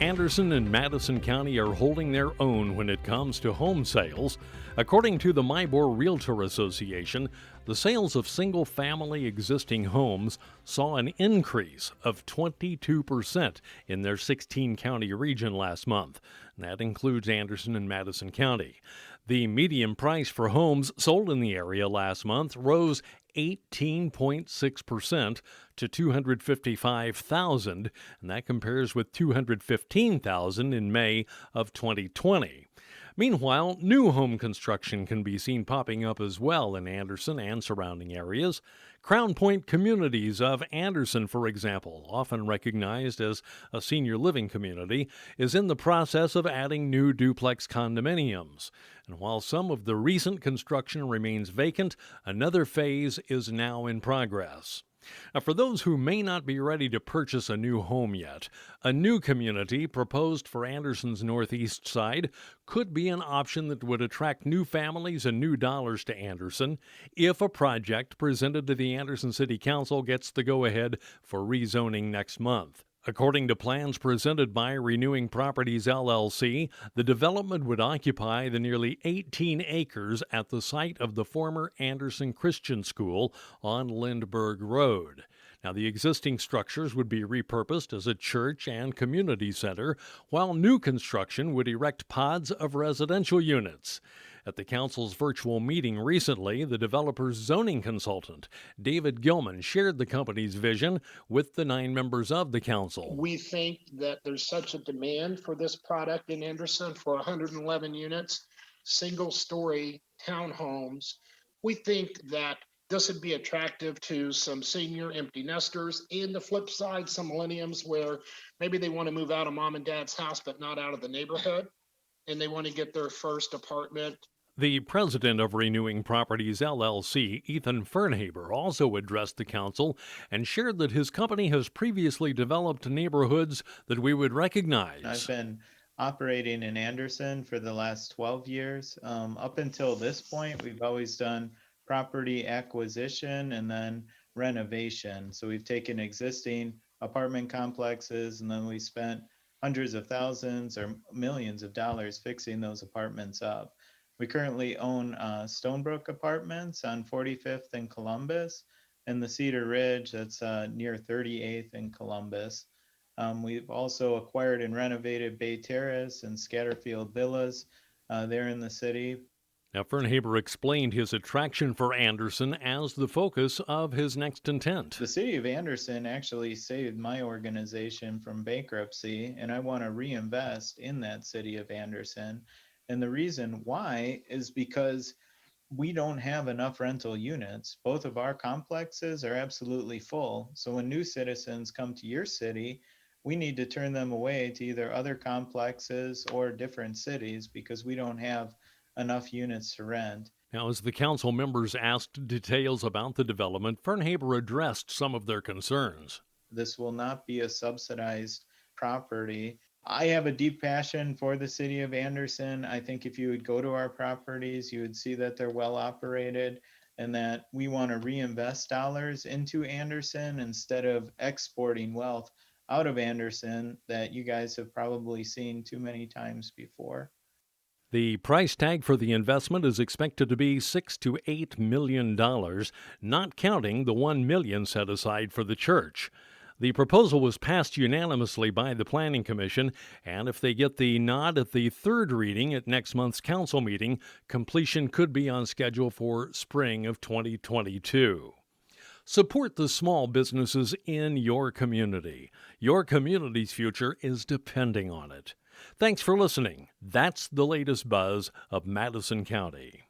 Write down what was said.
Anderson and Madison County are holding their own when it comes to home sales. According to the Mybor Realtor Association, the sales of single-family existing homes saw an increase of 22% in their 16-county region last month. That includes Anderson and Madison County. The median price for homes sold in the area last month rose 18.6% to $255,000, and that compares with $215,000 in May of 2020. Meanwhile, new home construction can be seen popping up as well in Anderson and surrounding areas. Crown Point Communities of Anderson, for example, often recognized as a senior living community, is in the process of adding new duplex condominiums. And while some of the recent construction remains vacant, another phase is now in progress. Now, for those who may not be ready to purchase a new home yet, a new community proposed for Anderson's northeast side could be an option that would attract new families and new dollars to Anderson if a project presented to the Anderson City Council gets the go-ahead for rezoning next month. According to plans presented by Renewing Properties, LLC, the development would occupy the nearly 18 acres at the site of the former Anderson Christian School on Lindbergh Road. Now, the existing structures would be repurposed as a church and community center, while new construction would erect pods of residential units. At the council's virtual meeting recently, the developer's zoning consultant, David Gilman, shared the company's vision with the 9 members of the council. We think that there's such a demand for this product in Anderson for 111 units, single-story townhomes. We think that this would be attractive to some senior empty nesters, and the flip side, some millennials where maybe they want to move out of mom and dad's house but not out of the neighborhood, and they want to get their first apartment. The president of Renewing Properties, LLC, Ethan Fernhaber, also addressed the council and shared that his company has previously developed neighborhoods that we would recognize. I've been operating in Anderson for the last 12 years. Up until this point, we've always done property acquisition and then renovation. So we've taken existing apartment complexes and then we spent hundreds of thousands or millions of dollars fixing those apartments up. We currently own Stonebrook Apartments on 45th and Columbus, and the Cedar Ridge that's near 38th and Columbus. We've also acquired and renovated Bay Terrace and Scatterfield Villas there in the city. Now, Fernhaber explained his attraction for Anderson as the focus of his next intent. The city of Anderson actually saved my organization from bankruptcy, and I want to reinvest in that city of Anderson. And the reason why is because we don't have enough rental units. Both of our complexes are absolutely full. So when new citizens come to your city, we need to turn them away to either other complexes or different cities because we don't have enough units to rent. Now, as the council members asked details about the development, Fernhaber addressed some of their concerns. This will not be a subsidized property. I have a deep passion for the city of Anderson. I think if you would go to our properties, you would see that they're well operated and that we want to reinvest dollars into Anderson instead of exporting wealth out of Anderson that you guys have probably seen too many times before. The price tag for the investment is expected to be $6 to $8 million, not counting the $1 million set aside for the church. The proposal was passed unanimously by the Planning Commission, and if they get the nod at the third reading at next month's council meeting, completion could be on schedule for spring of 2022. Support the small businesses in your community. Your community's future is depending on it. Thanks for listening. That's the latest buzz of Madison County.